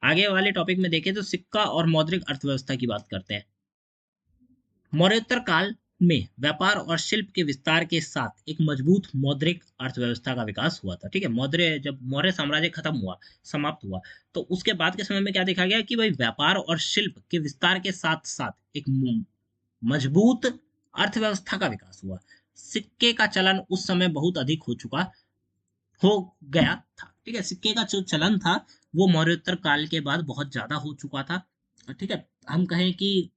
आगे वाले टॉपिक में देखें तो सिक्का और मौद्रिक अर्थव्यवस्था की बात करते हैं। मौर्योत्तर काल में व्यापार और शिल्प के विस्तार के साथ एक मजबूत मौद्रिक अर्थव्यवस्था का विकास हुआ था। ठीक है, जब मौर्य साम्राज्य खत्म हुआ, समाप्त हुआ, तो उसके बाद के समय में क्या देखा गया कि भाई व्यापार और शिल्प के विस्तार के साथ साथ एक मजबूत अर्थव्यवस्था का विकास हुआ। सिक्के का चलन उस समय बहुत अधिक हो गया था। ठीक है, सिक्के का जो चलन था वो मौर्योत्तर काल के बाद बहुत ज्यादा हो चुका था। ठीक है, हम कहें कि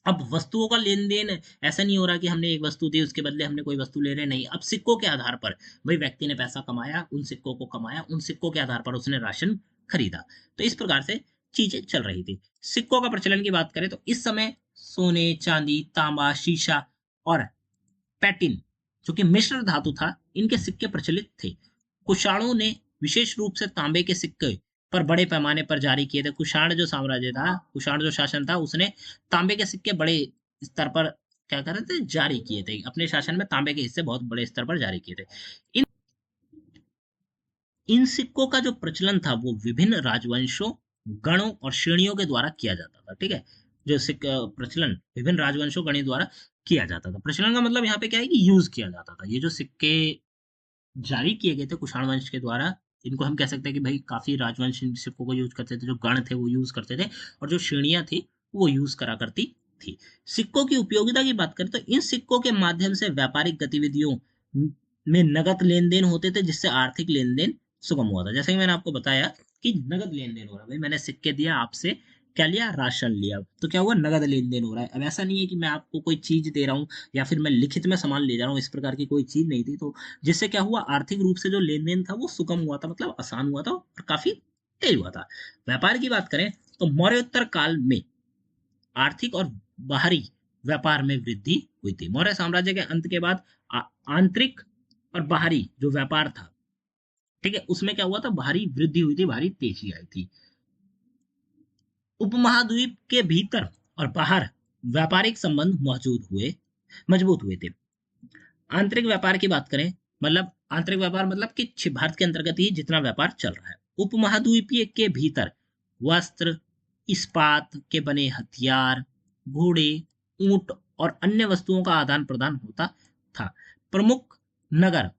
अब वस्तुओं का लेन देन ऐसा नहीं हो रहा कि हमने एक वस्तु दी उसके बदले हमने कोई वस्तु ले रहे, नहीं, अब सिक्कों के आधार पर वही व्यक्ति ने पैसा कमाया, उन सिक्कों को कमाया, उन सिक्कों के आधार पर उसने राशन खरीदा। तो इस प्रकार से चीजें चल रही थी। सिक्कों का प्रचलन की बात करें तो इस समय सोने, चांदी, तांबा, शीशा और पैटिन, जो कि मिश्र धातु था, इनके सिक्के प्रचलित थे। कुषाणों ने विशेष रूप से तांबे के सिक्के पर बड़े पैमाने पर जारी किए थे। कुषाण जो साम्राज्य था, कुषाण जो शासन था, उसने तांबे के सिक्के बड़े स्तर पर क्या कर रहे थे, जारी किए थे। अपने शासन में तांबे के हिस्से बहुत बड़े स्तर पर जारी किए थे। इन इन सिक्कों का जो प्रचलन था वो विभिन्न राजवंशों, गणों और श्रेणियों के द्वारा किया जाता था। ठीक है, जो सिक्का प्रचलन विभिन्न राजवंशों, गणों द्वारा किया जाता था। प्रचलन का मतलब यहाँ पे क्या है कि यूज किया जाता था। ये जो सिक्के जारी किए गए थे कुषाण वंश के द्वारा, इनको हम कह सकते हैं कि भाई काफी राजवंश इन सिक्कों को यूज करते थे, जो गण थे वो यूज करते थे, और जो श्रेणियां थी वो यूज करा करती थी। सिक्कों की उपयोगिता की बात करें तो इन सिक्कों के माध्यम से व्यापारिक गतिविधियों में नगद लेन देन होते थे, जिससे आर्थिक लेन देन सुगम हुआ था। जैसे कि मैंने आपको बताया कि नगद लेन देन हो रहा है, भाई मैंने सिक्के दिया आपसे, क्या लिया, राशन लिया, तो क्या हुआ, नगद लेन देन हो रहा है। अब ऐसा नहीं है कि मैं आपको कोई चीज दे रहा हूँ या फिर मैं लिखित में सामान ले जा रहा हूँ, इस प्रकार की कोई चीज नहीं थी। तो जिससे क्या हुआ, आर्थिक रूप से जो लेन देन था वो सुगम हुआ था, मतलब आसान हुआ था और काफी तेज हुआ था। व्यापार की बात करें तो मौर्योत्तर काल में आर्थिक और बाहरी व्यापार में वृद्धि हुई थी। मौर्य साम्राज्य के अंत के बाद आंतरिक और बाहरी जो व्यापार था, ठीक है, उसमें क्या हुआ था, भारी वृद्धि हुई थी, भारी तेजी आई थी। उपमहाद्वीप के भीतर और बाहर व्यापारिक संबंध मजबूत हुए थे। आंतरिक व्यापार की बात करें, मतलब आंतरिक व्यापार मतलब कि भारत के अंतर्गत ही जितना व्यापार चल रहा है। उपमहाद्वीपीय के भीतर वस्त्र, इस्पात के बने हथियार, घोड़े, ऊंट और अन्य वस्तुओं का आदान प्रदान होता था। प्रमुख नगर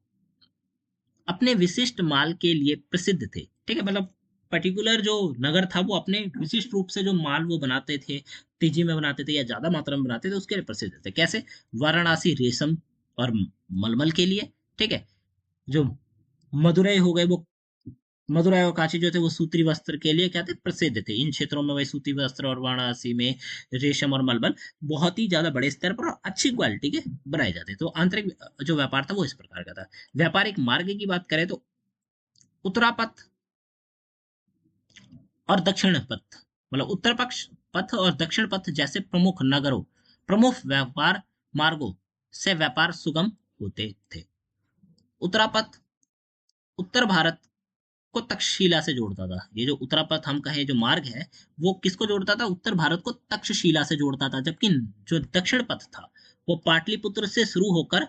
अपने विशिष्ट माल के लिए प्रसिद्ध थे। ठीक है, मतलब पर्टिकुलर जो नगर था वो अपने विशिष्ट रूप से जो माल वो बनाते थे, तेजी में बनाते थे या ज्यादा मात्रा में बनाते थे, उसके लिए प्रसिद्ध थे। कैसे, वाराणसी रेशम और मलमल के लिए। ठीक है, जो मदुरई हो गए वो, मदुरई और काशी जो थे वो सूती वस्त्र के लिए क्या थे, प्रसिद्ध थे। इन क्षेत्रों में वही सूती वस्त्र और वाराणसी में रेशम और मलमल बहुत ही ज्यादा बड़े स्तर पर और अच्छी क्वालिटी के बनाए जाते। तो आंतरिक जो व्यापार था वो इस प्रकार का था। व्यापारिक मार्ग की बात करें तो उत्तरापथ और दक्षिण पथ, मतलब उत्तर पक्ष पथ और दक्षिण पथ जैसे प्रमुख व्यापार मार्गों से व्यापार सुगम होते थे। उत्तरापथ उत्तर भारत को तक्षशिला से जोड़ता था। ये जो उत्तरापथ हम कहें जो मार्ग है, वो किसको जोड़ता था, उत्तर भारत को तक्षशिला से जोड़ता था। जबकि जो दक्षिण पथ था वो पाटलिपुत्र से शुरू होकर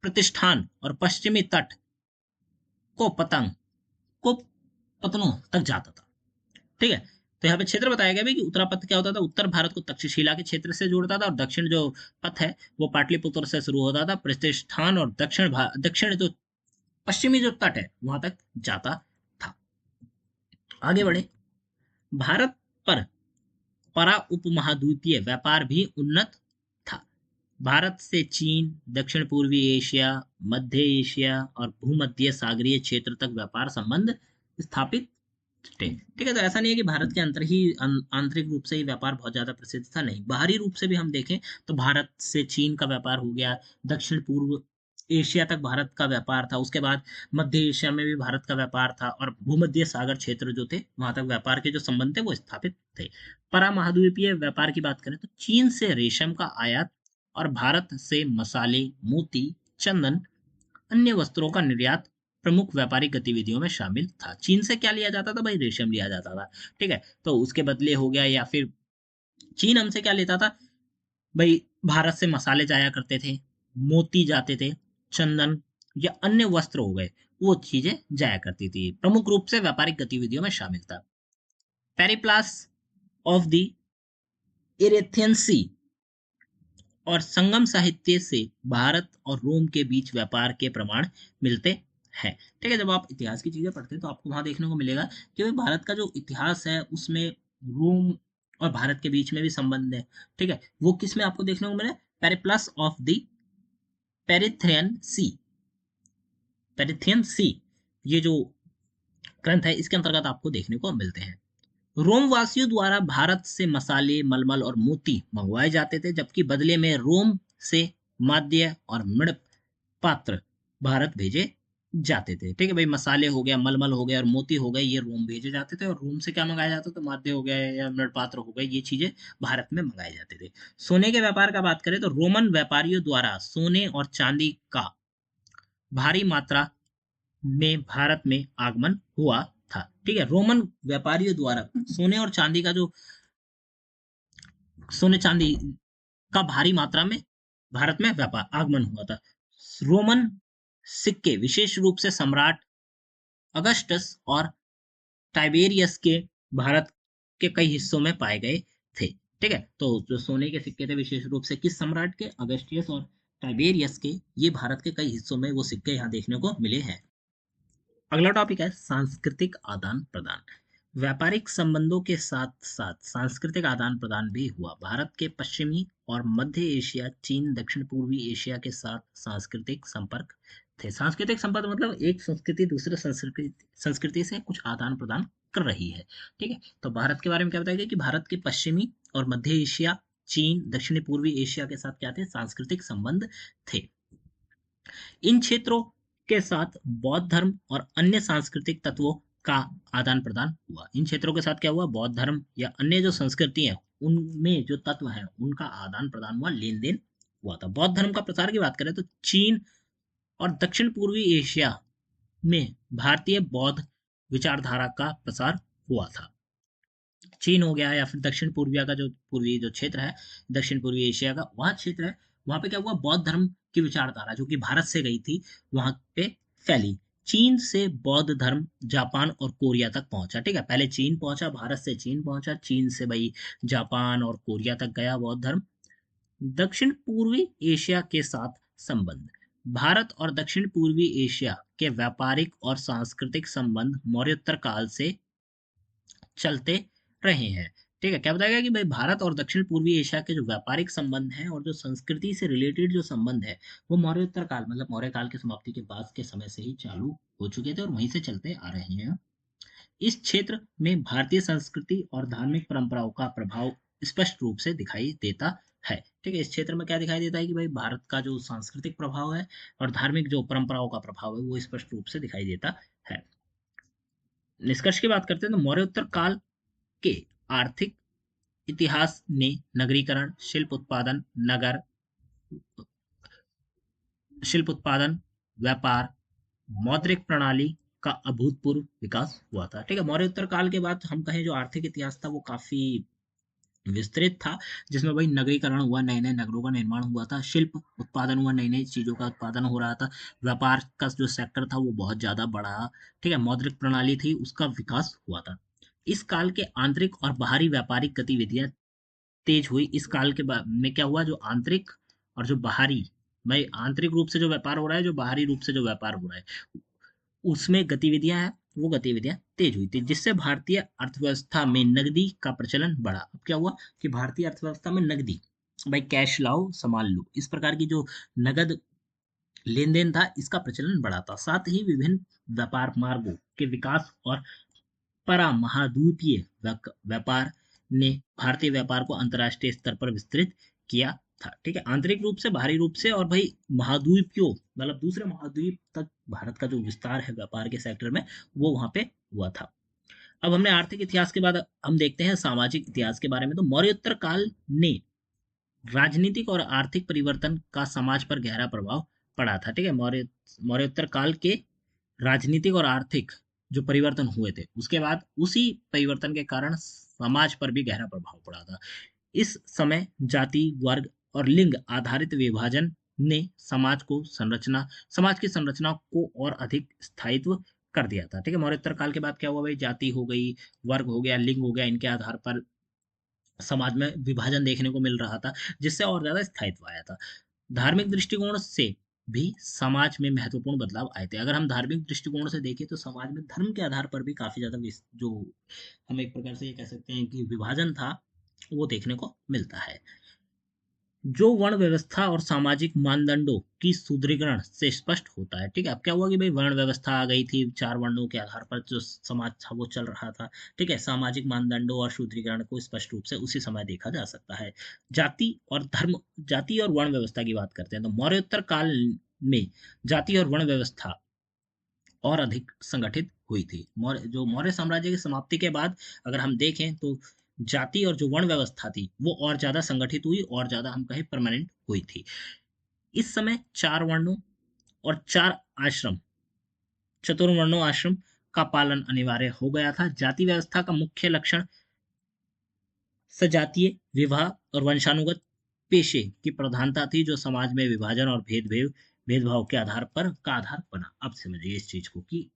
प्रतिष्ठान और पश्चिमी तट को पतंग को पतनों तक जाता था। ठीक है, तो यहाँ पे क्षेत्र बताया गया कि उत्तरा पथ क्या होता था, उत्तर भारत को तक्षशिला के क्षेत्र से जोड़ता था, और दक्षिण जो पथ है वो पाटलिपुत्र से शुरू होता था, प्रतिष्ठान और दक्षिण जो पश्चिमी जो तट है वहां तक जाता था। आगे बढ़े, भारत पर परा उपमहाद्वीपीय व्यापार भी उन्नत था। भारत से चीन, दक्षिण पूर्वी एशिया, मध्य एशिया और भूमध्य सागरीय क्षेत्र तक व्यापार संबंध स्थापित थे। ठीक है, तो ऐसा नहीं है कि भारत के अंतर ही आंतरिक रूप से ही व्यापार बहुत ज्यादा प्रसिद्ध था, नहीं, बाहरी रूप से भी हम देखें तो भारत से चीन का व्यापार हो गया, दक्षिण पूर्व एशिया तक भारत का व्यापार था, उसके बाद मध्य एशिया में भी भारत का व्यापार था, और भूमध्य सागर क्षेत्र जो थे वहां तक व्यापार के जो संबंध थे वो स्थापित थे। परा महाद्वीपीय व्यापार की बात करें तो चीन से रेशम का आयात और भारत से मसाले, मोती, चंदन, अन्य वस्त्रों का निर्यात प्रमुख व्यापारिक गतिविधियों में शामिल था। चीन से क्या लिया जाता था भाई, रेशम लिया जाता था। ठीक है, तो उसके बदले हो गया, या फिर चीन हमसे क्या लेता था भाई, भारत से मसाले जाया करते थे, मोती जाते थे, चंदन या अन्य वस्त्र हो गए, वो चीजें जाया करती थी, प्रमुख रूप से व्यापारिक गतिविधियों में शामिल था। पेरिप्लस ऑफ द इरेथियन सी और संगम साहित्य से भारत और रोम के बीच व्यापार के प्रमाण मिलते हैं। ठीक है, जब आप इतिहास की चीजें पढ़ते हैं तो आपको वहां देखने को मिलेगा कि भाई भारत का जो इतिहास है उसमें रोम और भारत के बीच में भी संबंध है। ठीक है, वो किस में आपको देखने को मिले, पेरिप्लस ऑफ द पेरिथेन सी, पेरिथियन सी, ये जो ग्रंथ है इसके अंतर्गत आपको देखने को मिलते हैं। रोम वासियों द्वारा भारत से मसाले, मलमल और मोती मंगवाए जाते थे, जबकि बदले में रोम से माद्य और मृद पात्र भारत भेजे जाते थे। ठीक है भाई, मसाले हो गया, मलमल हो गया और मोती हो गए, ये रोम भेजे जाते थे। और रोम से क्या मंगाया जाता था, माद्य हो गया या मृद पात्र हो गए, ये चीजें भारत में मंगाए जाते थे। सोने के व्यापार का बात करें तो रोमन व्यापारियों द्वारा सोने और चांदी का भारी मात्रा में भारत में आगमन हुआ था। ठीक है, रोमन व्यापारियों द्वारा सोने और चांदी का जो सोने चांदी का भारी मात्रा में भारत में व्यापार आगमन हुआ था। रोमन सिक्के विशेष रूप से सम्राट अगस्टस और टाइबेरियस के भारत के कई हिस्सों में पाए गए थे। ठीक है, तो जो सोने के सिक्के थे विशेष रूप से किस सम्राट के, अगस्टियस और टाइबेरियस के, ये भारत के कई हिस्सों में वो सिक्के यहाँ देखने को मिले हैं। अगला टॉपिक है सांस्कृतिक आदान प्रदान। व्यापारिक संबंधों के साथ साथ सांस्कृतिक आदान प्रदान भी हुआ। भारत के पश्चिमी और मध्य एशिया, चीन, दक्षिण पूर्वी एशिया के साथ सांस्कृतिक संपर्क थे। सांस्कृतिक संपर्क मतलब एक संस्कृति दूसरे संस्कृति से कुछ आदान प्रदान कर रही है। ठीक है, तो भारत के बारे में क्या बताया गया कि भारत के पश्चिमी और मध्य एशिया, चीन, दक्षिणी पूर्वी एशिया के साथ क्या थे, सांस्कृतिक संबंध थे। इन क्षेत्रों के साथ बौद्ध धर्म और अन्य सांस्कृतिक तत्वों का आदान प्रदान हुआ। इन क्षेत्रों के साथ क्या हुआ, बौद्ध धर्म या अन्य जो संस्कृति है उनमें जो तत्व है उनका आदान प्रदान हुआ, लेन देन हुआ था। बौद्ध धर्म का प्रसार की बात करें तो चीन और दक्षिण पूर्वी एशिया में भारतीय बौद्ध विचारधारा का प्रसार हुआ था। चीन हो गया या फिर दक्षिण पूर्विया का जो पूर्वी जो क्षेत्र है, दक्षिण पूर्वी एशिया का वह क्षेत्र है, वहां पे क्या हुआ, बौद्ध धर्म की विचारधारा जो कि भारत से गई थी वहां पे फैली। चीन से बौद्ध धर्म जापान और कोरिया तक पहुंचा। ठीक है, पहले चीन पहुंचा, भारत से चीन पहुंचा, चीन से भाई जापान और कोरिया तक गया बौद्ध धर्म। दक्षिण पूर्वी एशिया के साथ संबंध। भारत और दक्षिण पूर्वी एशिया के व्यापारिक और सांस्कृतिक संबंध मौर्योत्तर काल से चलते रहे हैं। ठीक है, क्या बताया गया कि भाई भारत और दक्षिण पूर्वी एशिया के जो व्यापारिक संबंध हैं और जो संस्कृति से रिलेटेड जो संबंध है वो मौर्योत्तर काल मतलब मौर्य काल की समाप्ति के बाद के समय से ही चालू हो चुके थे और वहीं से चलते आ रहे हैं। इस क्षेत्र में भारतीय संस्कृति और धार्मिक परंपराओं का प्रभाव स्पष्ट रूप से दिखाई देता है। ठीक है, इस क्षेत्र में क्या दिखाई देता है कि भाई भारत का जो सांस्कृतिक प्रभाव है और धार्मिक जो परंपराओं का प्रभाव है वो स्पष्ट रूप से दिखाई देता है। निष्कर्ष की बात करते हैं तो मौर्योत्तर काल के आर्थिक इतिहास ने नगरीकरण, शिल्प उत्पादन, व्यापार, मौद्रिक प्रणाली का अभूतपूर्व विकास हुआ था। ठीक है, मौर्योत्तर काल के बाद हम कहें जो आर्थिक इतिहास था वो काफी विस्तृत था, जिसमें भाई नगरीकरण हुआ, नए नए नगरों का निर्माण हुआ था, शिल्प उत्पादन हुआ, नई नई चीजों का उत्पादन हो रहा था, व्यापार का जो सेक्टर था वो बहुत ज्यादा बढ़ा। ठीक है, मौद्रिक प्रणाली थी उसका विकास हुआ था। इस काल के आंतरिक और बाहरी व्यापारिक गतिविधियां तेज हुई। इस काल के में क्या हुआ, जो आंतरिक और जो बाहरी, भाई आंतरिक रूप से जो व्यापार हो रहा है, जो बाहरी रूप से जो व्यापार हो रहा है उसमें गतिविधियां हैं, वो गतिविधियां तेज हुई थी, जिससे भारतीय अर्थव्यवस्था में नकदी का प्रचलन बढ़ा। अब क्या हुआ कि भारतीय अर्थव्यवस्था में नकदी, भाई कैश लाओ सामान लो, इस प्रकार की जो नगद लेन देन था इसका प्रचलन बढ़ा था। साथ ही विभिन्न व्यापार मार्गों के विकास और परा महाद्वीपीय व्यापार ने भारतीय व्यापार को अंतर्राष्ट्रीय स्तर पर विस्तृत किया था। ठीक है, आंतरिक रूप से, बाहरी रूप से, और भाई महाद्वीपियों मतलब दूसरे महाद्वीप तक भारत का जो विस्तार है व्यापार के सेक्टर में वो वहां पे हुआ था। अब हमने आर्थिक इतिहास के बाद हम देखते हैं सामाजिक इतिहास के बारे में। तो मौर्योत्तर काल ने राजनीतिक और आर्थिक परिवर्तन का समाज पर गहरा प्रभाव पड़ा था। ठीक है, मौर्योत्तर काल के राजनीतिक और आर्थिक जो परिवर्तन हुए थे उसके बाद उसी परिवर्तन के कारण समाज पर भी गहरा प्रभाव पड़ा था। इस समय जाति, वर्ग और लिंग आधारित विभाजन ने समाज की संरचना को और अधिक स्थायित्व कर दिया था। ठीक है, मौर्योत्तर काल के बाद क्या हुआ भाई, जाति हो गई, वर्ग हो गया, लिंग हो गया, इनके आधार पर समाज में विभाजन देखने को मिल रहा था, जिससे और ज्यादा स्थायित्व आया था। धार्मिक दृष्टिकोण से भी समाज में महत्वपूर्ण बदलाव आए थे। अगर हम धार्मिक दृष्टिकोण से देखें तो समाज में धर्म के आधार पर भी काफी ज्यादा जो हम एक प्रकार से ये कह सकते हैं कि विभाजन था, वो देखने को मिलता है। जो वर्ण व्यवस्था और सामाजिक मानदंडों की सुदृढ़ीकरण से स्पष्ट होता है। ठीक है, अब क्या हुआ कि भाई वर्ण व्यवस्था आ गई थी, 4 वर्णों के आधार पर जो समाज था वो चल रहा था। ठीक है, सामाजिक मानदंडों और सुदृढ़ीकरण को स्पष्ट रूप से उसी समय देखा जा सकता है। जाति और वर्ण व्यवस्था की बात करते हैं तो मौर्योत्तर काल में जाति और वर्ण व्यवस्था और अधिक संगठित हुई थी। मौर्य साम्राज्य की समाप्ति के बाद अगर हम देखें तो जाति और जो वर्ण व्यवस्था थी वो और ज्यादा संगठित हुई, और ज्यादा हम कहें परमानेंट हुई थी। इस समय 4 वर्णों और 4 आश्रम, चतुर्वर्णों आश्रम का पालन अनिवार्य हो गया था। जाति व्यवस्था का मुख्य लक्षण सजातीय विवाह और वंशानुगत पेशे की प्रधानता थी, जो समाज में विभाजन और भेदभाव के आधार बना। अब समझिए इस चीज को कि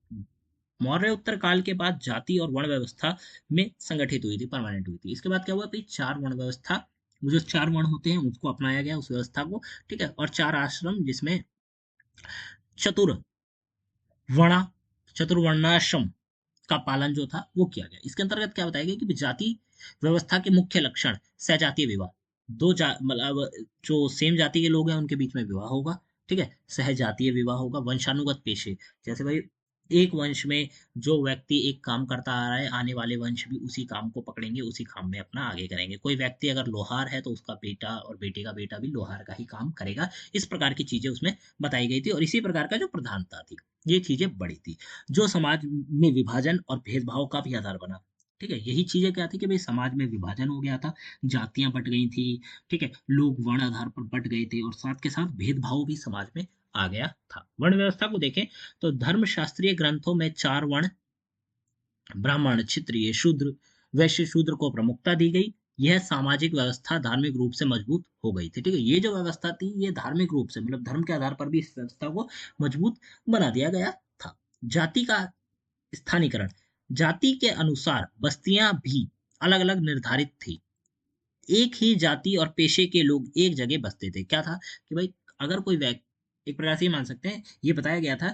मौर्य उत्तर काल के बाद जाति और वर्ण व्यवस्था में संगठित हुई थी, परमानेंट हुई थी। इसके बाद क्या हुआ कि 4 वर्ण व्यवस्था, वो जो 4 वर्ण होते हैं उसको अपनाया गया, उस व्यवस्था को। ठीक है, और 4 आश्रम जिसमें चतुर वर्णा चतुर्वर्णाश्रम का पालन जो था वो किया गया। इसके अंतर्गत क्या बताया गया कि जाति व्यवस्था के मुख्य लक्षण सहजातीय विवाह, मतलब जो सेम जाति के लोग हैं उनके बीच में विवाह होगा। ठीक है, सहजातीय विवाह होगा। वंशानुगत पेशे, जैसे भाई एक वंश में जो व्यक्ति एक काम करता आ रहा है, आने वाले वंश भी उसी काम को पकड़ेंगे, उसी काम में अपना आगे करेंगे। कोई व्यक्ति अगर लोहार है तो उसका बेटा और बेटे का बेटा भी लोहार का ही काम करेगा। इस प्रकार की चीजें उसमें बताई गई थी, और इसी प्रकार का जो प्रधानता थी, ये चीजें बड़ी थी, जो समाज में विभाजन और भेदभाव का भी आधार बना। ठीक है, यही चीजें क्या थी कि भाई समाज में विभाजन हो गया था, जातियां बट गई थी। ठीक है, लोग वर्ण आधार पर बट गए थे, और साथ के साथ भेदभाव भी समाज में आ गया था। वर्ण व्यवस्था को देखें तो धर्मशास्त्रीय ग्रंथों में 4 वर्ण, ब्राह्मण, क्षत्रिय, शूद्र, वैश्य, शूद्र को प्रमुखता दी गई। यह सामाजिक व्यवस्था धार्मिक रूप से मजबूत हो गई थी। ठीक है, ये जो व्यवस्था थी ये धार्मिक रूप से, मतलब धर्म के आधार पर भी इस व्यवस्था को मजबूत बना दिया गया था। जाति का स्थानीकरण, जाति के अनुसार बस्तियां भी अलग अलग निर्धारित थी। एक ही जाति और पेशे के लोग एक जगह बसते थे। क्या था कि भाई अगर कोई व्यक्ति, एक प्रकार से ये मान सकते हैं, ये बताया गया था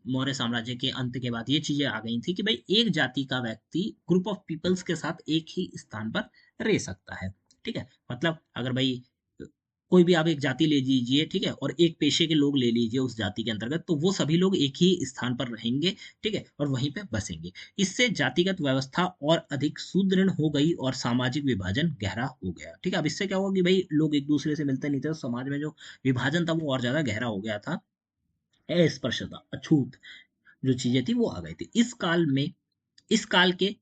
मौर्य साम्राज्य के अंत के बाद ये चीजें आ गई थी कि भाई एक जाति का व्यक्ति ग्रुप ऑफ पीपल्स के साथ एक ही स्थान पर रह सकता है। ठीक है, मतलब अगर भाई कोई भी आप एक जाति ले लीजिए, ठीक है, और एक पेशे के लोग ले लीजिए उस जाति के अंतर्गत, तो वो सभी लोग एक ही स्थान पर रहेंगे। ठीक है, और वहीं पे बसेंगे। इससे जातिगत व्यवस्था और अधिक सुदृढ़ हो गई और सामाजिक विभाजन गहरा हो गया। ठीक है, अब इससे क्या हुआ कि भाई लोग एक दूसरे से मिलते नहीं थे, तो समाज में जो विभाजन था वो और ज्यादा गहरा हो गया था। अस्पृश्यता, अछूत जो चीजें थी वो आ गई थी। इस काल के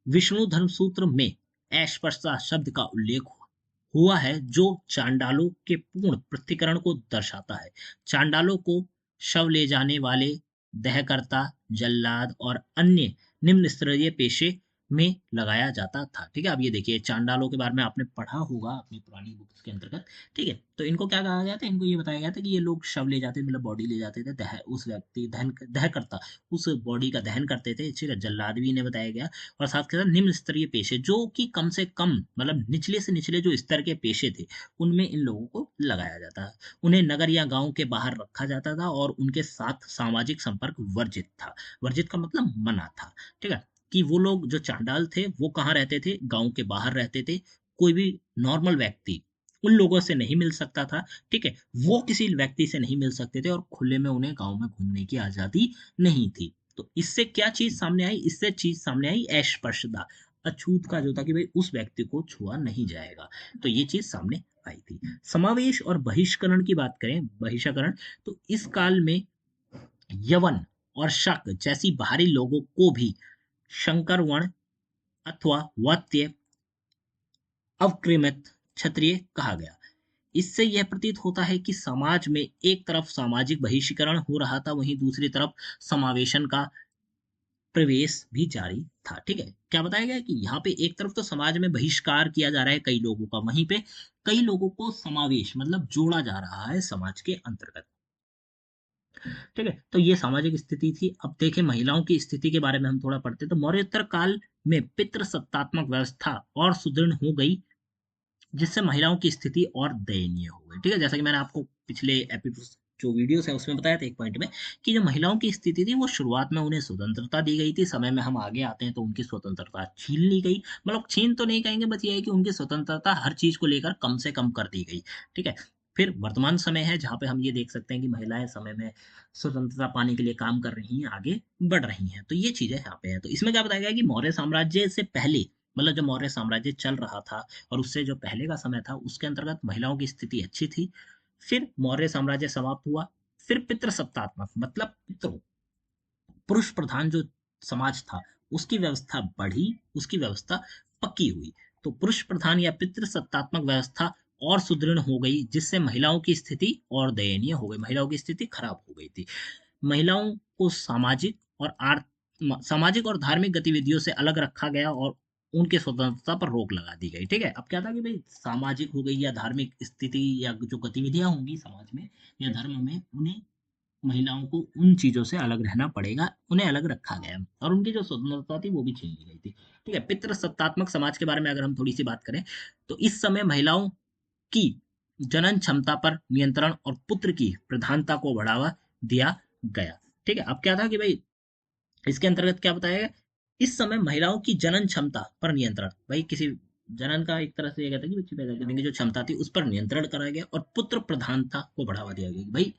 विष्णु धर्म सूत्र में अस्पृश्यता शब्द का उल्लेख हुआ है, जो चांडालों के पूर्ण पृथक्करण को दर्शाता है। चांडालों को शव ले जाने वाले, दहकर्ता, जल्लाद और अन्य निम्न स्तरीय पेशे में लगाया जाता था। ठीक है, अब ये देखिए चांडालों के बारे में आपने पढ़ा होगा अपनी पुरानी बुक्स के अंतर्गत। ठीक है, तो इनको क्या कहा गया था, इनको ये बताया गया था कि ये लोग शव ले जाते, मतलब बॉडी ले जाते थे, उस व्यक्ति दहन करता उस बॉडी का दहन करते थे। ठीक है, जल्लाद भी इन्हें बताया गया। और साथ के साथ निम्न स्तरीय पेशे, जो कि कम से कम मतलब निचले से निचले जो स्तर के पेशे थे, उनमें इन लोगों को लगाया जाता है। उन्हें नगर या गांव के बाहर रखा जाता था, और उनके साथ सामाजिक संपर्क वर्जित था। वर्जित का मतलब मना था। ठीक है, कि वो लोग जो चांडाल थे वो कहाँ रहते थे, गांव के बाहर रहते थे। कोई भी नॉर्मल व्यक्ति उन लोगों से नहीं मिल सकता था। ठीक है, वो किसी व्यक्ति से नहीं मिल सकते थे, और खुले में उन्हें गांव में घूमने की आजादी नहीं थी। तो इससे क्या चीज सामने आई, इससे चीज सामने आई अस्पृश्यता, अछूत का जो था कि भाई उस व्यक्ति को छुआ नहीं जाएगा। तो ये चीज सामने आई थी। समावेश और बहिष्करण की बात करें, बहिष्करण, तो इस काल में यवन और शक जैसी बाहरी लोगों को भी शंकर वर्ण अथवा वत्य अवकृमित क्षत्रिय कहा गया। इससे यह प्रतीत होता है कि समाज में एक तरफ सामाजिक बहिष्करण हो रहा था, वहीं दूसरी तरफ समावेशन का प्रवेश भी जारी था। ठीक है, क्या बताया गया कि यहाँ पे एक तरफ तो समाज में बहिष्कार किया जा रहा है कई लोगों का, वहीं पे कई लोगों को समावेश मतलब जोड़ा जा रहा है समाज के अंतर्गत। ठीक है, तो ये सामाजिक स्थिति थी। अब देखें महिलाओं की स्थिति के बारे में हम थोड़ा पढ़ते हैं। तो मौर्योत्तर काल में पितृसत्तात्मक व्यवस्था और सुदृढ़ हो गई, जिससे महिलाओं की स्थिति और दयनीय हो गई। ठीक है, जैसा कि मैंने आपको पिछले एपिसोड जो वीडियोस है उसमें बताया था एक पॉइंट में, कि जो महिलाओं की स्थिति थी वो शुरुआत में उन्हें स्वतंत्रता दी गई थी, समय में हम आगे आते हैं तो उनकी स्वतंत्रता छीन ली गई। मतलब छीन तो नहीं कहेंगे, बस ये है कि उनकी स्वतंत्रता हर चीज को लेकर कम से कम कर दी गई। ठीक है, फिर वर्तमान समय है जहाँ पे हम ये देख सकते हैं कि महिलाएं समय में स्वतंत्रता पाने के लिए काम कर रही हैं, आगे बढ़ रही हैं। तो ये चीजें यहाँ पे है। तो इसमें क्या बताया गया कि मौर्य साम्राज्य से पहले, मतलब जब मौर्य साम्राज्य चल रहा था और उससे जो पहले का समय था उसके अंतर्गत महिलाओं की स्थिति अच्छी थी। फिर मौर्य साम्राज्य समाप्त हुआ। फिर पितृसत्तात्मक मतलब पितरों, पुरुष प्रधान जो समाज था उसकी व्यवस्था बढ़ी, उसकी व्यवस्था पक्की हुई। तो पुरुष प्रधान या पितृसत्तात्मक व्यवस्था और सुदृढ़ हो गई, जिससे महिलाओं की स्थिति और दयनीय हो गई, महिलाओं की स्थिति खराब हो गई थी। महिलाओं को सामाजिक और धार्मिक गतिविधियों से अलग रखा गया और उनके स्वतंत्रता पर रोक लगा दी गई। ठीक है, अब क्या था कि भाई सामाजिक हो गई या धार्मिक स्थिति या जो गतिविधियां होंगी समाज में या धर्म में, उन्हें महिलाओं को उन चीजों से अलग रहना पड़ेगा, उन्हें अलग रखा गया और उनकी जो स्वतंत्रता थी वो भी छीन ली गई थी। ठीक है, पितृसत्तात्मक समाज के बारे में अगर हम थोड़ी सी बात करें, तो इस समय महिलाओं की जनन क्षमता पर नियंत्रण और पुत्र की प्रधानता को बढ़ावा दिया गया। ठीक है, अब क्या था कि भाई इसके अंतर्गत क्या बताया गया, इस समय महिलाओं की जनन क्षमता पर नियंत्रण, भाई किसी जनन का एक तरह से ये कहता है कि बच्चे पैदा करने की जो क्षमता थी उस पर नियंत्रण कराया गया और पुत्र प्रधानता को बढ़ावा दिया गया। भाई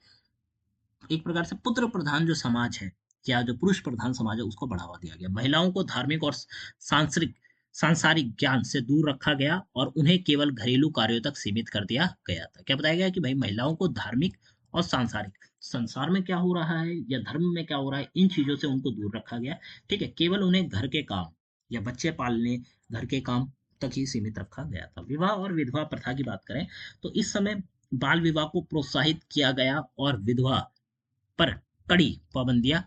एक प्रकार से पुत्र प्रधान जो समाज है या जो पुरुष प्रधान समाज है उसको बढ़ावा दिया गया। महिलाओं को धार्मिक और सांस्कृतिक सांसारिक ज्ञान से दूर रखा गया और उन्हें केवल घरेलू कार्यों तक सीमित कर दिया गया था। क्या बताया गया कि भाई महिलाओं को धार्मिक और सांसारिक, संसार में क्या हो रहा है या धर्म में क्या हो रहा है, इन चीजों से उनको दूर रखा गया। ठीक है, केवल उन्हें घर के काम या बच्चे पालने, घर के काम तक ही सीमित रखा गया था। विवाह और विधवा प्रथा की बात करें तो इस समय बाल विवाह को प्रोत्साहित किया गया और विधवा पर कड़ी पाबंदियां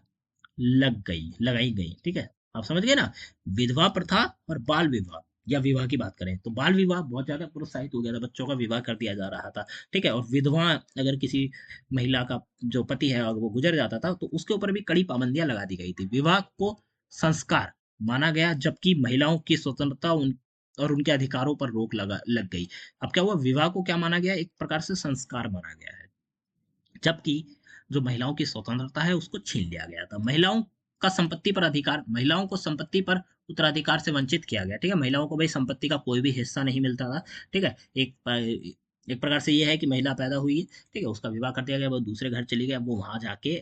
लगाई गई। ठीक है, आप समझ गए ना। विधवा प्रथा और बाल विवाह या विवाह की बात करें तो बाल विवाह बहुत ज्यादा प्रोत्साहित हो गया था, बच्चों का विवाह कर दिया जा रहा था। ठीक है, और विधवा अगर किसी महिला का जो पति है अगर वो गुजर जाता था तो उसके ऊपर भी कड़ी पाबंदियां लगा दी गई थी। विवाह को संस्कार माना गया, जबकि महिलाओं की स्वतंत्रता और उनके अधिकारों पर रोक लग गई। अब क्या हुआ, विवाह को क्या माना गया, एक प्रकार से संस्कार माना गया है, जबकि जो महिलाओं की स्वतंत्रता है उसको छीन लिया गया था। महिलाओं का संपत्ति पर अधिकार, महिलाओं को संपत्ति पर उत्तराधिकार से वंचित किया गया। ठीक है, महिलाओं को भाई संपत्ति का कोई भी हिस्सा नहीं मिलता था। ठीक है, एक प्रकार से ये है कि महिला पैदा हुई, ठीक है, उसका विवाह कर दिया गया, वो दूसरे घर चली गई, वो वहां जाके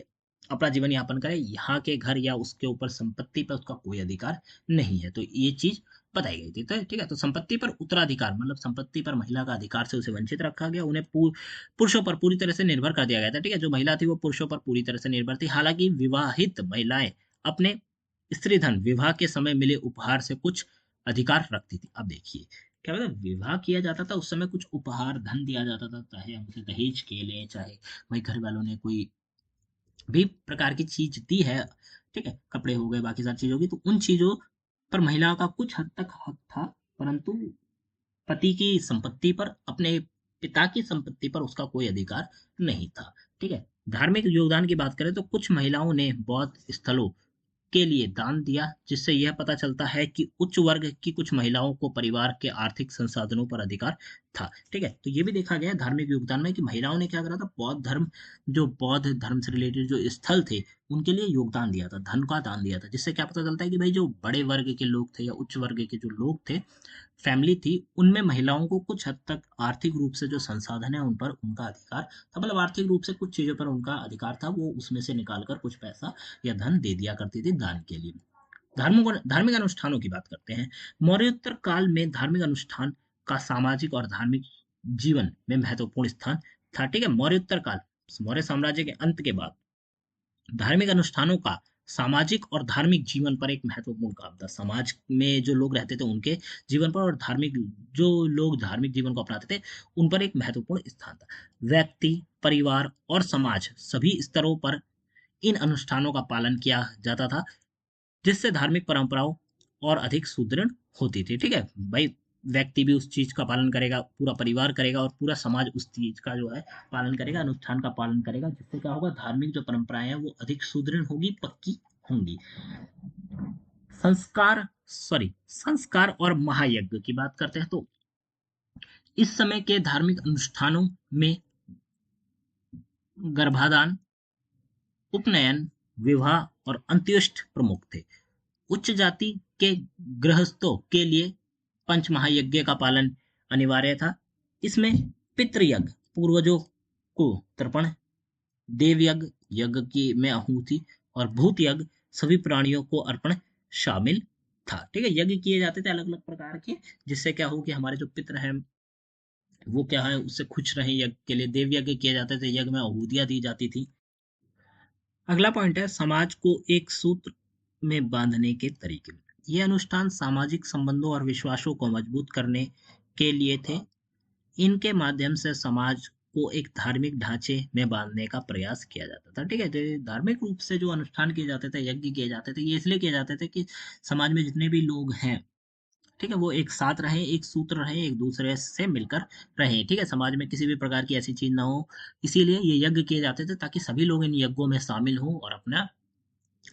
अपना जीवन यापन करे, यहाँ के घर या उसके ऊपर संपत्ति पर उसका कोई अधिकार नहीं है। तो ये चीज बताई गई थी। तो ठीक है, तो संपत्ति पर उत्तराधिकार मतलब संपत्ति पर महिला का अधिकार से उसे वंचित रखा गया, उन्हें पुरुषों पर पूरी तरह से निर्भर कर दिया गया था। ठीक है, जो महिला थी वो पुरुषों पर पूरी तरह से निर्भर थी। हालांकि विवाहित महिलाएं अपने स्त्री धन विवाह के समय मिले उपहार से कुछ अधिकार रखती थी। अब देखिए क्या मतलब, विवाह किया जाता था उस समय कुछ उपहार धन दिया जाता था, चाहे हम उसे दहेज के लें, चाहे भाई घर वालों ने कोई भी प्रकार की चीज दी है, ठीक है, कपड़े हो गए बाकी सारी चीजों की, तो उन चीजों पर महिलाओं का कुछ हद तक हक था, परंतु पति की संपत्ति पर, अपने पिता की संपत्ति पर उसका कोई अधिकार नहीं था। ठीक है, धार्मिक योगदान की बात करें तो कुछ महिलाओं ने बौद्ध स्थलों के लिए दान दिया, जिससे यह पता चलता है कि उच्च वर्ग की कुछ महिलाओं को परिवार के आर्थिक संसाधनों पर अधिकार था। ठीक है, तो ये भी देखा गया है धार्मिक योगदान में कि महिलाओं ने क्या करा था, बौद्ध धर्म से रिलेटेड जो स्थल थे उनके लिए योगदान दिया था, धन का दान दिया था, जिससे क्या पता चलता है कि भाई जो बड़े वर्ग के लोग थे या उच्च वर्ग के जो लोग थे, फैमिली थी, उनमें महिलाओं को कुछ हद तक आर्थिक रूप से जो संसाधन है उन पर उनका अधिकार था। मतलब आर्थिक रूप से कुछ चीजों पर उनका अधिकार था, वो उसमें से निकालकर कुछ पैसा या धन दे दिया करती थी दान के लिए। धार्मिक अनुष्ठानों की बात करते हैं। मौर्योत्तर काल में धार्मिक अनुष्ठान का सामाजिक और धार्मिक जीवन में महत्वपूर्ण स्थान था। ठीक है, मौर्योत्तर काल, मौर्य साम्राज्य के अंत के बाद धार्मिक अनुष्ठानों का सामाजिक और धार्मिक जीवन पर एक महत्वपूर्ण काम था। समाज में जो लोग रहते थे उनके जीवन पर, और जो लोग धार्मिक जीवन को अपनाते थे उन पर एक महत्वपूर्ण स्थान था। व्यक्ति, परिवार और समाज सभी स्तरों पर इन अनुष्ठानों का पालन किया जाता था, जिससे धार्मिक परंपराओं और अधिक सुदृढ़ होती थी। ठीक है भाई, व्यक्ति भी उस चीज का पालन करेगा, पूरा परिवार करेगा और पूरा समाज उस चीज का जो है पालन करेगा, अनुष्ठान का पालन करेगा, जिससे क्या होगा, धार्मिक जो परंपराएं हैं वो अधिक सुदृढ़ होगी, पक्की होंगी। संस्कार और महायज्ञ की बात करते हैं तो इस समय के धार्मिक अनुष्ठानों में गर्भाधान, उपनयन, विवाह और अंत्येष्टि प्रमुख थे। उच्च जाति के गृहस्थों के लिए पंच महायज्ञ का पालन अनिवार्य था। इसमें पितृयज्ञ, पूर्वजों को तर्पण, देव यज्ञ, यज्ञ की में आहुति और भूत यज्ञ, सभी प्राणियों को अर्पण शामिल था। ठीक है, यज्ञ किए जाते थे अलग अलग प्रकार के, जिससे क्या हो कि हमारे जो पितृ हैं वो क्या है, उससे खुश रहे। यज्ञ के लिए देव यज्ञ किए जाते थे, यज्ञ में आहुतियां दी जाती थी। अगला पॉइंट है समाज को एक सूत्र में बांधने के तरीके। ये अनुष्ठान सामाजिक संबंधों और विश्वासों को मजबूत करने के लिए थे। इनके माध्यम से समाज को एक धार्मिक ढांचे में बांधने का प्रयास किया जाता था। ठीक है, तो धार्मिक रूप से जो अनुष्ठान किए जाते थे, यज्ञ किए जाते थे, ये इसलिए किए जाते थे कि समाज में जितने भी लोग हैं, ठीक है, वो एक साथ रहें, एक सूत्र रहें, एक दूसरे से मिलकर रहें। ठीक है, समाज में किसी भी प्रकार की ऐसी चीज ना हो, इसीलिए ये यज्ञ किए जाते थे ताकि सभी लोग इन यज्ञों में शामिल हों और अपना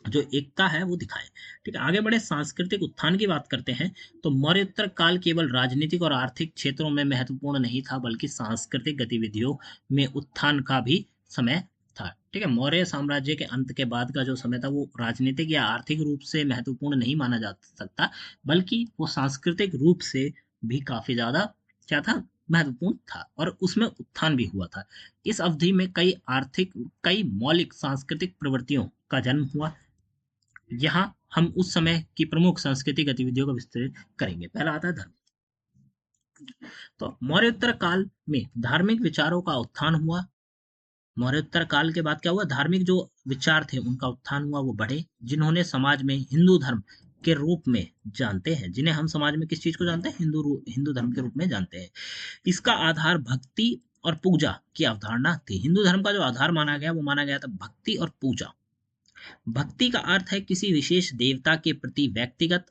जो एकता है वो दिखाएं। ठीक है, आगे बढ़े, सांस्कृतिक उत्थान की बात करते हैं तो मौर्योत्तर काल केवल राजनीतिक और आर्थिक क्षेत्रों में महत्वपूर्ण नहीं था, बल्कि सांस्कृतिक गतिविधियों में उत्थान का भी समय था। ठीक है, मौर्य साम्राज्य के अंत के बाद का जो समय था वो राजनीतिक या आर्थिक रूप से महत्वपूर्ण नहीं माना जा सकता, बल्कि वो सांस्कृतिक रूप से भी काफी ज्यादा क्या था, महत्वपूर्ण था, और उसमें उत्थान भी हुआ था। इस अवधि में कई मौलिक सांस्कृतिक प्रवृत्तियों का जन्म हुआ। यहाँ हम उस समय की प्रमुख सांस्कृतिक गतिविधियों का विस्तृत करेंगे। पहला आता है धर्म। तो मौर्योत्तर काल में धार्मिक विचारों का उत्थान हुआ। मौर्योत्तर काल के बाद क्या हुआ, धार्मिक जो विचार थे उनका उत्थान हुआ, वो बढ़े, जिन्होंने समाज में हिंदू धर्म के रूप में जानते हैं, जिन्हें हम समाज में किस चीज को जानते हैं, हिंदू धर्म के रूप में जानते हैं। इसका आधार भक्ति और पूजा की अवधारणा थी। हिंदू धर्म का जो आधार माना गया वो माना गया था भक्ति और पूजा। भक्ति का अर्थ है किसी विशेष देवता के प्रति व्यक्तिगत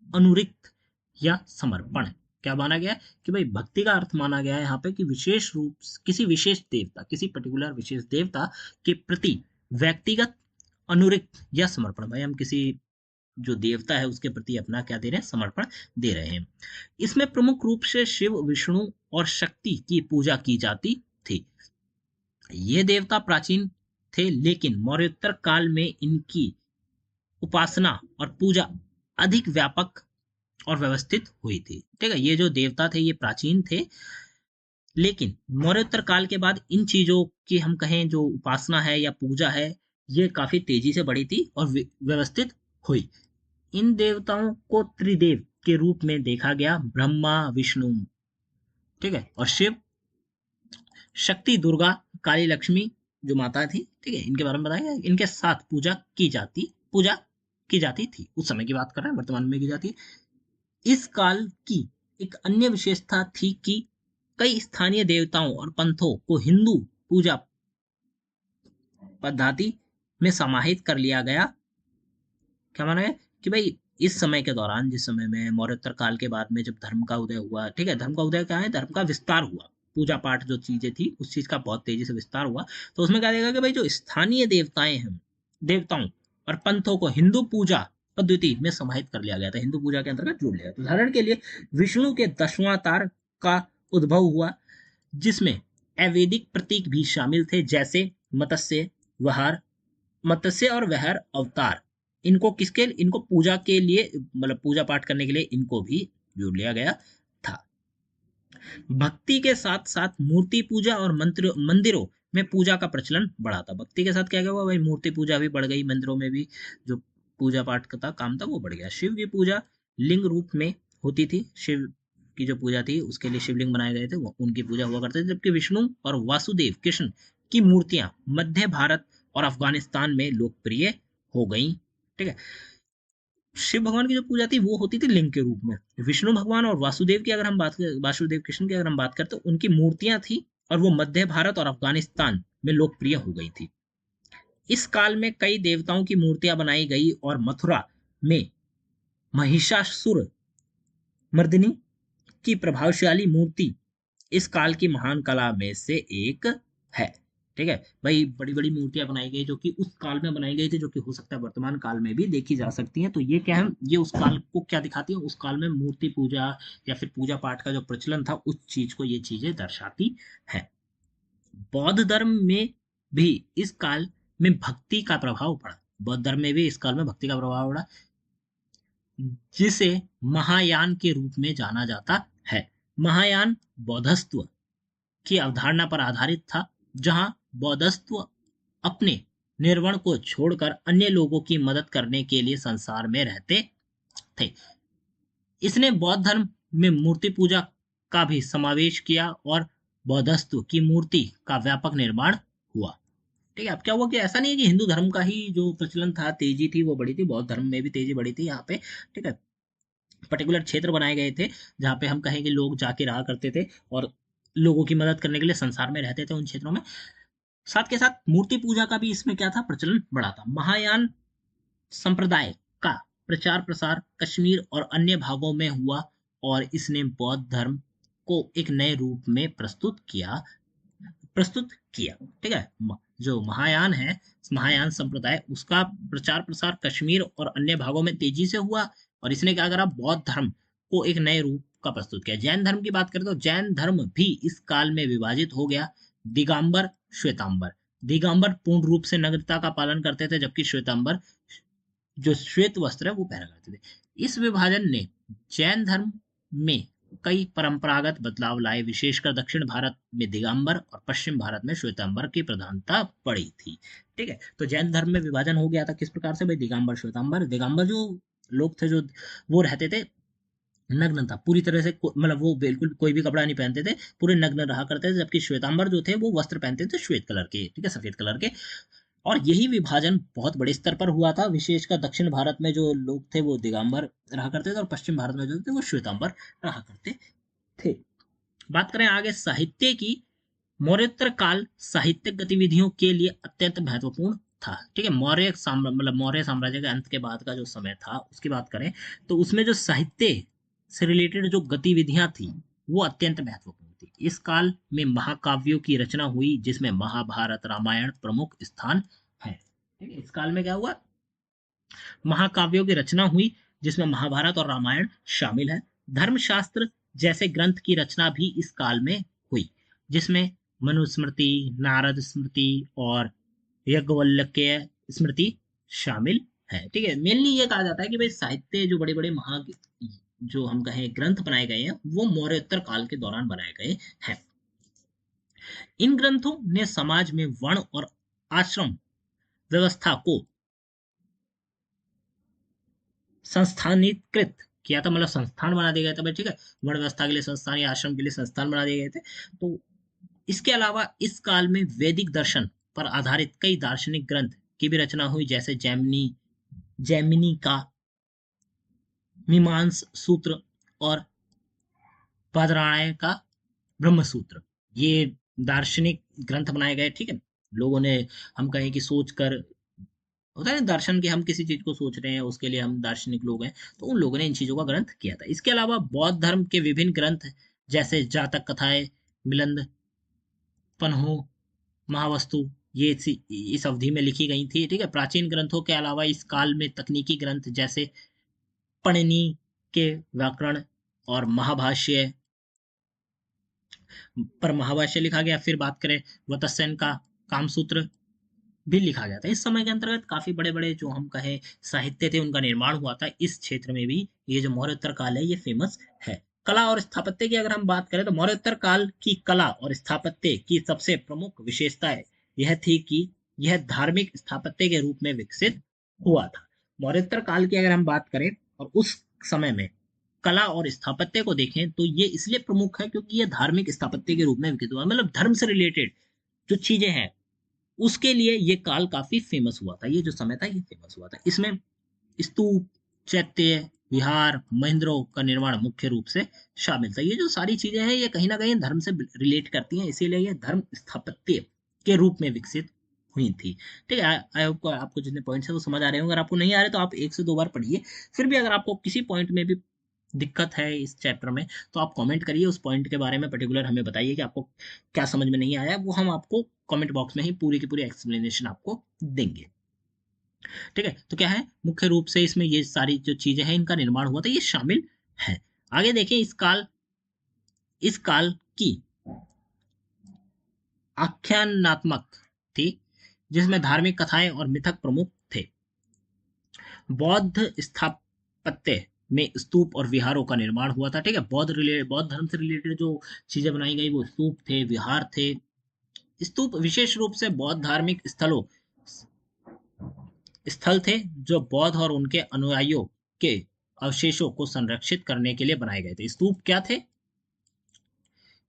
अनुरिक्त या समर्पण। क्या माना गया है कि भाई भक्ति का अर्थ माना गया है यहाँ पे कि विशेष रूप किसी विशेष देवता, किसी पर्टिकुलर विशेष देवता के प्रति व्यक्तिगत अनुरिक्त या समर्पण। भाई हम किसी जो देवता है उसके प्रति अपना क्या दे रहे हैं, समर्पण दे रहे हैं। इसमें प्रमुख रूप से शिव, विष्णु और शक्ति की पूजा की जाती थी। ये देवता प्राचीन थे, लेकिन मौर्योत्तर काल में इनकी उपासना और पूजा अधिक व्यापक और व्यवस्थित हुई थी। ठीक है, ये जो देवता थे ये प्राचीन थे, लेकिन मौर्योत्तर काल के बाद इन चीजों की हम कहें जो उपासना है या पूजा है, ये काफी तेजी से बढ़ी थी और व्यवस्थित हुई। इन देवताओं को त्रिदेव के रूप में देखा गया, ब्रह्मा, विष्णु, ठीक है, और शिव। शक्ति, दुर्गा, काली, लक्ष्मी जो माता थी, ठीक है, इनके बारे में बताया, इनके साथ पूजा की जाती थी। उस समय की बात कर रहे हैं, वर्तमान में की जाती है। इस काल की एक अन्य विशेषता थी कि कई स्थानीय देवताओं और पंथों को हिंदू पूजा पद्धति में समाहित कर लिया गया। क्या माना है कि भाई इस समय के दौरान, जिस समय में मौर्योत्तर काल के बाद में जब धर्म का उदय हुआ, ठीक है, धर्म का उदय क्या है, धर्म का विस्तार हुआ, पूजा पाठ जो चीजें थी उस चीज का बहुत तेजी से विस्तार हुआ। तो उसमें क्या देखा कि भाई जो स्थानीय देवताएं हैं, देवताओं और पंथों को हिंदू पूजा पद्धति में समाहित कर लिया गया था, हिंदू पूजा के अंतर्गत जोड़ लिया। उदाहरण के लिए विष्णु के 10वां अवतार का उद्भव हुआ, जिसमें अवैदिक प्रतीक भी शामिल थे, जैसे मत्स्य और वहर अवतार। इनको पूजा के लिए, मतलब पूजा पाठ करने के लिए इनको भी जोड़ लिया गया था। भक्ति के साथ साथ मूर्ति पूजा और मंदिरों में पूजा का प्रचलन बढ़ा था। भक्ति के साथ क्या हुआ भाई, मूर्ति पूजा भी बढ़ गई, मंदिरों में भी जो पूजा पाठ का काम था वो बढ़ गया। शिव की पूजा लिंग रूप में होती थी, शिव की जो पूजा थी उसके लिए शिवलिंग बनाए गए थे, वो उनकी पूजा हुआ करते थे। जबकि विष्णु और वासुदेव कृष्ण की मूर्तियां मध्य भारत और अफगानिस्तान में लोकप्रिय हो गई। ठीक है, शिव भगवान की जो पूजा थी वो होती थी लिंग के रूप में। विष्णु भगवान और वासुदेव की अगर हम बात करें, वासुदेव कृष्ण की अगर हम बात करें, तो उनकी मूर्तियां थी और वो मध्य भारत और अफगानिस्तान में लोकप्रिय हो गई थी। इस काल में कई देवताओं की मूर्तियां बनाई गई और मथुरा में महिषासुर मर्दिनी, की प्रभावशाली मूर्ति इस काल की महान कला में से एक है। ठीक है भाई, बड़ी बड़ी मूर्तियां बनाई गई जो कि उस काल में बनाई गई थी, जो कि हो सकता है वर्तमान काल में भी देखी जा सकती हैं। तो ये क्या है, ये उस काल को क्या दिखाती है, उस काल में मूर्ति पूजा या फिर पूजा पाठ का जो प्रचलन था उस चीज को ये चीजें दर्शाती है। बौद्ध धर्म में भी इस काल में भक्ति का प्रभाव पड़ा। बौद्ध धर्म में भी इस काल में भक्ति का प्रभाव पड़ा, जिसे महायान के रूप में जाना जाता है। महायान बौद्धत्व की अवधारणा पर आधारित था, जहां बौद्धत्व अपने निर्वण को छोड़कर अन्य लोगों की मदद करने के लिए संसार में रहते थे। इसने बौद्ध धर्म में मूर्ति पूजा का भी समावेश किया और बौद्धत्व की मूर्ति का व्यापक निर्माण हुआ। ठीक है, अब क्या हुआ कि ऐसा नहीं है कि हिंदू धर्म का ही जो प्रचलन था, तेजी थी वो बड़ी थी, बौद्ध धर्म में भी तेजी बड़ी थी यहाँ पे। ठीक है, पर्टिकुलर क्षेत्र बनाए गए थे जहाँ पे हम कहेंगे लोग जाके रहा करते थे और लोगों की मदद करने के लिए संसार में रहते थे उन क्षेत्रों में। साथ के साथ मूर्ति पूजा का भी इसमें क्या था, प्रचलन बड़ा था। महायान संप्रदाय का प्रचार प्रसार कश्मीर और अन्य भागों में हुआ और इसने बौद्ध धर्म को एक नए रूप में प्रस्तुत किया। ठीक है, जो महायान है, महायान संप्रदाय, उसका प्रचार प्रसार कश्मीर और अन्य भागों में तेजी से हुआ और इसने क्या करा, बौद्ध धर्म को एक नए रूप का प्रस्तुत किया। जैन धर्म की बात करें तो जैन धर्म भी इस काल में विभाजित हो गया। दिगंबर, श्वेतांबर। दिगंबर पूर्ण रूप से नग्नता का पालन करते थे, जबकि श्वेतांबर जो श्वेत वस्त्र है वो पहना करते थे। इस विभाजन ने जैन धर्म में कई परंपरागत बदलाव लाए, विशेषकर दक्षिण भारत में दिगंबर और पश्चिम भारत में श्वेतांबर की प्रधानता पड़ी थी। ठीक है, तो जैन धर्म में विभाजन हो गया था किस प्रकार से भाई, दिगंबर श्वेतांबर। दिगंबर जो लोग थे, जो वो रहते थे नग्न था पूरी तरह से, मतलब वो बिल्कुल कोई भी कपड़ा नहीं पहनते थे, पूरे नग्न रहा करते थे, जबकि श्वेतांबर जो थे वो वस्त्र पहनते थे श्वेत कलर के, ठीक है, सफेद कलर के। और यही विभाजन बहुत बड़े स्तर पर हुआ था, विशेषकर दक्षिण भारत में जो लोग थे वो दिगंबर रहा करते थे और पश्चिम भारत में जो थे वो श्वेतांबर रहा करते थे। बात करें आगे साहित्य की, मौर्योत्तर काल साहित्यिक गतिविधियों के लिए अत्यंत महत्वपूर्ण था। ठीक है, मतलब मौर्य साम्राज्य के अंत के बाद का जो समय था उसकी बात करें तो उसमें जो साहित्य से रिलेटेड जो गतिविधियां थी वो अत्यंत महत्वपूर्ण थी। इस काल में महाकाव्यों की रचना हुई, जिसमें महाभारत रामायण प्रमुख स्थान है। ठीक है, इस काल में क्या हुआ, महाकाव्यों की रचना हुई जिसमें महाभारत और रामायण शामिल है। धर्मशास्त्र जैसे ग्रंथ की रचना भी इस काल में हुई, जिसमें मनुस्मृति, नारद स्मृति और याज्ञवल्क्य स्मृति शामिल है। ठीक है, मेनली ये कहा जाता है कि भाई साहित्य जो बड़े बड़े महा जो हम कहें ग्रंथ बनाए गए हैं वो मौर्योत्तर काल के दौरान बनाए गए हैं। इन ग्रंथों ने समाज में वर्ण और आश्रम व्यवस्था को संस्थानिकृत किया था, मतलब संस्थान बना दिए गए थे। ठीक है, वर्ण व्यवस्था के लिए संस्थान या आश्रम के लिए संस्थान बना दिए गए थे। तो इसके अलावा इस काल में वैदिक दर्शन पर आधारित कई दार्शनिक ग्रंथ की भी रचना हुई, जैसे जैमिनी का मीमांस सूत्र और बादरायण का ब्रह्म सूत्र। ये दार्शनिक ग्रंथ बनाए गए। ठीक है, लोगों ने, हम कहें कि सोच कर, होता है दर्शन के, हम किसी चीज को सोच रहे हैं उसके लिए हम दार्शनिक लोग हैं, तो उन लोगों ने इन चीजों का ग्रंथ किया था। इसके अलावा बौद्ध धर्म के विभिन्न ग्रंथ जैसे जातक कथाएं, मिलिंद पन्हो, महावस्तु, ये इस अवधि में लिखी गई थी। ठीक है, प्राचीन ग्रंथों के अलावा इस काल में तकनीकी ग्रंथ जैसे पणिनि के व्याकरण और महाभाष्य पर महाभाष्य लिखा गया। फिर बात करें वत्स्यन का कामसूत्र भी लिखा गया था। इस समय के अंतर्गत काफी बड़े बड़े जो हम कहें साहित्य थे उनका निर्माण हुआ था। इस क्षेत्र में भी ये जो मौर्योत्तर काल है ये फेमस है। कला और स्थापत्य की अगर हम बात करें तो मौर्योत्तर काल की कला और स्थापत्य की सबसे प्रमुख विशेषता यह थी कि यह धार्मिक स्थापत्य के रूप में विकसित हुआ था। मौर्योत्तर काल की अगर हम बात करें और उस समय में कला और स्थापत्य को देखें तो ये इसलिए प्रमुख है क्योंकि ये धार्मिक स्थापत्य के रूप में विकसित हुआ, मतलब धर्म से रिलेटेड जो चीजें हैं उसके लिए ये काल काफी फेमस हुआ था। ये जो समय था ये फेमस हुआ था। इसमें स्तूप, चैत्य, विहार, महेंद्रों का निर्माण मुख्य रूप से शामिल था। ये जो सारी चीजें हैं ये कहीं ना कहीं धर्म से रिलेट करती हैं, इसीलिए ये धर्म स्थापत्य के रूप में विकसित हुई थी। ठीक है, आई होप आपको जितने पॉइंट्स है वो समझ आ रहे होंगे। अगर आपको नहीं आ रहे तो आप 1 से 2 बार पढ़िए। फिर भी अगर आपको किसी पॉइंट में भी दिक्कत है इस चैप्टर में, तो आप कमेंट करिए उस पॉइंट के बारे में, पर्टिकुलर हमें बताइए कि आपको क्या समझ में नहीं आया, वो हम आपको कमेंट बॉक्स में ही पूरी की पूरी एक्सप्लेनेशन आपको देंगे। ठीक है, तो क्या है मुख्य रूप से इसमें ये सारी जो चीजें हैं इनका निर्माण हुआ था, ये शामिल है। आगे देखें, इस काल की आख्यानात्मक थी, जिसमें धार्मिक कथाएं और मिथक प्रमुख थे। बौद्ध स्थापत्य में स्तूप और विहारों का निर्माण हुआ था। ठीक है, बौद्ध धर्म से रिलेटेड जो चीजें बनाई गई वो स्तूप थे, विहार थे। स्तूप विशेष रूप से बौद्ध धार्मिक स्थल थे, जो बौद्ध और उनके अनुयायियों के अवशेषों को संरक्षित करने के लिए बनाए गए थे। स्तूप क्या थे?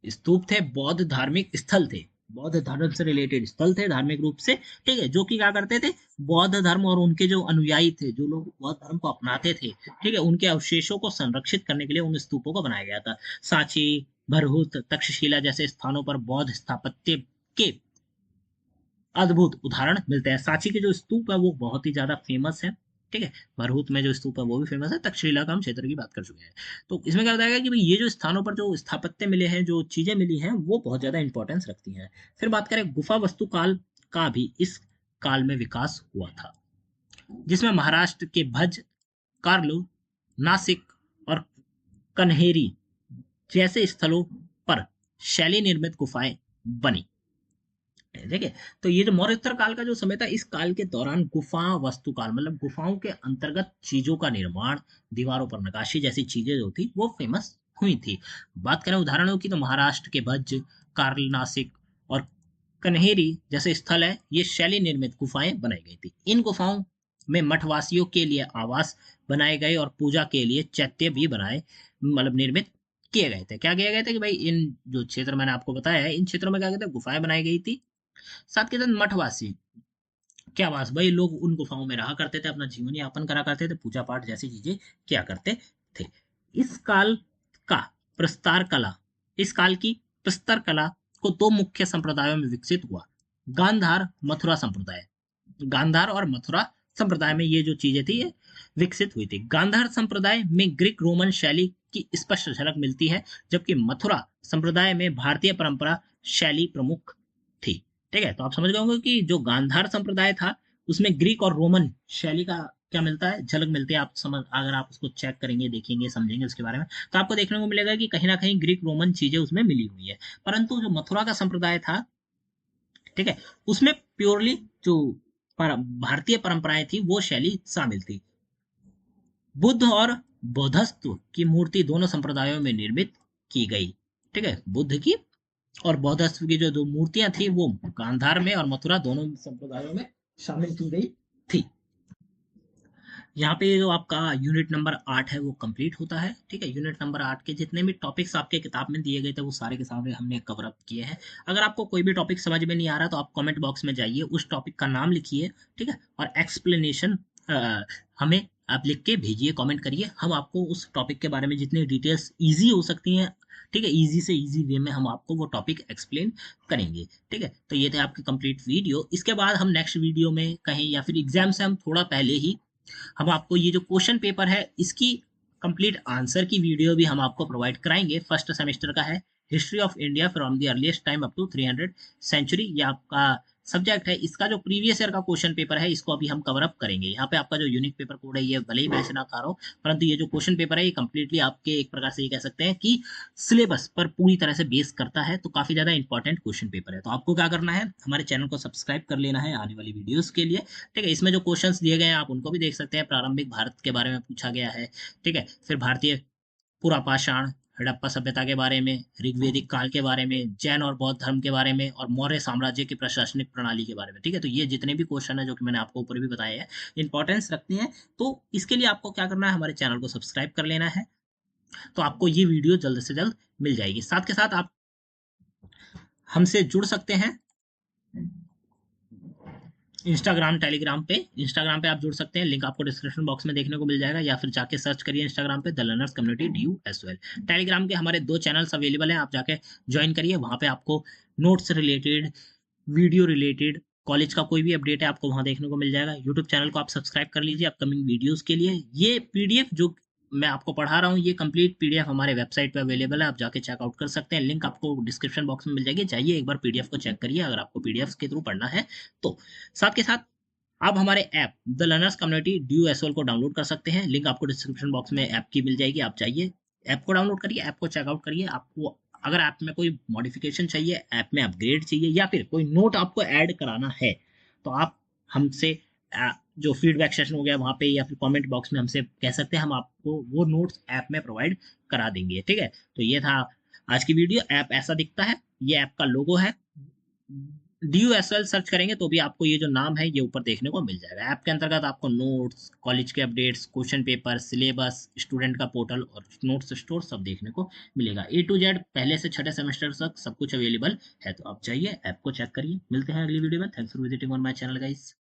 स्तूप थे बौद्ध धार्मिक स्थल थे, बौद्ध धर्म से रिलेटेड स्थल थे धार्मिक रूप से। ठीक है, जो कि क्या करते थे, बौद्ध धर्म और उनके जो अनुयायी थे, जो लोग बौद्ध धर्म को अपनाते थे, ठीक है, उनके अवशेषों को संरक्षित करने के लिए उन स्तूपों को बनाया गया था। सांची, भरहुत, तक्षशिला जैसे स्थानों पर बौद्ध स्थापत्य के अद्भुत उदाहरण मिलते हैं। सांची के जो स्तूप है वो बहुत ही ज्यादा फेमस है। ठीक है, भरहुत में जो स्तूप है वो भी फेमस है। तक्षशिला का हम क्षेत्र की बात कर चुके हैं। तो इसमें क्या बताया कि भाई ये जो स्थानों पर जो स्थापत्य मिले हैं, जो चीजें मिली हैं, वो बहुत ज्यादा इंपॉर्टेंस रखती हैं। फिर बात करें गुफा वस्तु काल का भी इस काल में विकास हुआ था, जिसमें महाराष्ट्र के भज, कार्लू, नासिक और कन्हेरी जैसे स्थलों पर शैली निर्मित गुफाएं बनी। ठीक है, तो ये जो मौर्योत्तर काल का जो समय था, इस काल के दौरान गुफा वास्तुकाल मतलब गुफाओं के अंतर्गत चीजों का निर्माण, दीवारों पर नकाशी जैसी चीजें जो थी वो फेमस हुई थी। बात करें उदाहरणों की, तो महाराष्ट्र के भज्ज, कार्ल, नासिक और कन्हेरी जैसे स्थल है, ये शैली निर्मित गुफाएं बनाई गई थी। इन गुफाओं में मठवासियों के लिए आवास बनाए गए और पूजा के लिए चैत्य भी बनाए मतलब निर्मित किए गए थे। क्या किया गया था कि भाई इन जो क्षेत्र मैंने आपको बताया है, इन क्षेत्रों में क्या कहते हैं, गुफाएं बनाई गई थी। साथ के साथ मठवासी क्या वास भाई, लोग उन गुफाओं में रहा करते थे, अपना जीवन यापन करा करते थे, पूजा पाठ जैसी चीजें किया करते थे। इस काल का प्रस्तार कला इस काल की प्रस्तर कला को दो मुख्य संप्रदायों में विकसित हुआ। गांधार मथुरा संप्रदाय, गांधार और मथुरा संप्रदाय में ये जो चीजें थी ये विकसित हुई थी। गांधार संप्रदाय में ग्रीक रोमन शैली की स्पष्ट झलक मिलती है, जबकि मथुरा संप्रदाय में भारतीय परंपरा शैली प्रमुख थी। ठीक है, तो आप समझ गए होंगे कि जो गांधार संप्रदाय था उसमें ग्रीक और रोमन शैली का क्या मिलता है, झलक मिलती है। आप समझ, अगर आप उसको चेक करेंगे, देखेंगे, समझेंगे उसके बारे में, तो आपको देखने को मिलेगा कि कहीं ना कहीं ग्रीक रोमन चीजें उसमें मिली हुई है। परंतु जो मथुरा का संप्रदाय था, ठीक है, उसमें प्योरली जो भारतीय परंपराएं थी वो शैली शामिल थी। बुद्ध और बौद्धत्व की मूर्ति दोनों संप्रदायों में निर्मित की गई। ठीक है, बुद्ध की और बौद्धत्व की जो दो मूर्तियां थी वो गांधार में और मथुरा दोनों संप्रदायों में शामिल की गई थी। यहाँ पे जो आपका यूनिट नंबर 8 है वो कंप्लीट होता है। ठीक है, यूनिट नंबर 8 के जितने भी टॉपिक्स आपके किताब में दिए गए थे वो सारे के सारे हमने कवर अप किए हैं। अगर आपको कोई भी टॉपिक समझ में नहीं आ रहा तो आप कमेंट बॉक्स में जाइए, उस टॉपिक का नाम लिखिए, ठीक है, और एक्सप्लेनेशन हमें आप लिख के भेजिए, कमेंट करिए। हम आपको उस टॉपिक के बारे में जितनी डिटेल्स ईजी हो सकती हैं, ठीक है, इजी से इजी वे में हम आपको वो टॉपिक एक्सप्लेन करेंगे। ठीक है, तो ये थे आपकी कंप्लीट वीडियो। इसके बाद हम नेक्स्ट वीडियो में कहीं या फिर एग्जाम से हम थोड़ा पहले ही हम आपको ये जो क्वेश्चन पेपर है इसकी कंप्लीट आंसर की वीडियो भी हम आपको प्रोवाइड कराएंगे। फर्स्ट सेमेस्टर का है, history of India from the earliest time up to 300 century, ये आपका सब्जेक्ट है। इसका जो प्रीवियस ईयर का क्वेश्चन पेपर है इसको अभी हम कवर अप करेंगे। यहाँ पे आपका जो यूनिक पेपर कोड है ये भले ही मैं ना खा रहा हूँ, परंतु ये जो क्वेश्चन पेपर है ये कंप्लीटली आपके एक प्रकार से ये कह सकते हैं कि सिलेबस पर पूरी तरह से बेस करता है, तो काफी ज्यादा इंपॉर्टेंट क्वेश्चन पेपर है। तो आपको क्या करना है, हमारे चैनल को सब्सक्राइब कर लेना है आने वाली वीडियोस के लिए। ठीक है, इसमें जो क्वेश्चंस दिए गए हैं आप उनको भी देख सकते हैं। प्रारंभिक भारत के बारे में पूछा गया है, ठीक है, फिर भारतीय पुरापाषाण हड़प्पा सभ्यता के बारे में, ऋग्वेदिक काल के बारे में, जैन और बौद्ध धर्म के बारे में, और मौर्य साम्राज्य की प्रशासनिक प्रणाली के बारे में। ठीक है, तो ये जितने भी क्वेश्चन है जो कि मैंने आपको ऊपर भी बताए हैं इंपॉर्टेंस रखते हैं। तो इसके लिए आपको क्या करना है, हमारे चैनल को सब्सक्राइब कर लेना है, तो आपको ये वीडियो जल्द से जल्द मिल जाएगी। साथ के साथ आप हमसे जुड़ सकते हैं इंस्टाग्राम पे आप जुड़ सकते हैं, लिंक आपको डिस्क्रिप्शन बॉक्स में देखने को मिल जाएगा, या फिर जाके सर्च करिए इंस्टाग्राम पे the learners community due as well. Telegram के हमारे 2 चैनल्स अवेलेबल हैं, आप जाके ज्वाइन करिए। वहां पे आपको notes related, video related, college का कोई भी अपडेट है आपको वहां देखने को मिल जाएगा। यूट्यूब चैनल को आप सब्सक्राइब कर लीजिए अपकमिंग वीडियोस के लिए। ये पीडीएफ जो मैं आपको पढ़ा रहा हूँ ये कंप्लीट पीडीएफ हमारे वेबसाइट पे अवेलेबल है, आप जाके चेकआउट कर सकते हैं, लिंक आपको डिस्क्रिप्शन बॉक्स में मिल जाएगी, जाइए एक बार पीडीएफ को चेक करिए अगर आपको पीडीएफ के थ्रू पढ़ना है तो। साथ के साथ आप हमारे app the learners community due SOL को डाउनलोड कर सकते हैं, लिंक आपको डिस्क्रिप्शन बॉक्स में ऐप की मिल जाएगी, आप जाइए ऐप को डाउनलोड करिए, ऐप को चेकआउट करिए। आपको अगर ऐप में कोई मॉडिफिकेशन चाहिए, ऐप में अपग्रेड चाहिए या फिर कोई नोट आपको ऐड कराना है तो आप हमसे जो फीडबैक सेशन हो गया वहां पे या फिर कमेंट बॉक्स में हमसे कह सकते हैं, हम आपको वो नोट्स ऐप में प्रोवाइड करा देंगे। ठीक है, तो ये था आज की वीडियो। ऐप ऐसा दिखता है, ये ऐप का लोगो है, DUSL सर्च करेंगे तो भी आपको ये जो नाम है ये ऊपर देखने को मिल जाएगा। ऐप के अंतर्गत आपको नोट्स, कॉलेज के updates, question paper, syllabus, student का पोर्टल और नोट्स स्टोर सब देखने को मिलेगा। A to Z पहले से छठे सेमेस्टर तक सब कुछ अवेलेबल है, तो आप जाइए ऐप को चेक करिए। मिलते हैं अगली वीडियो में। Thanks for visiting on my channel guys.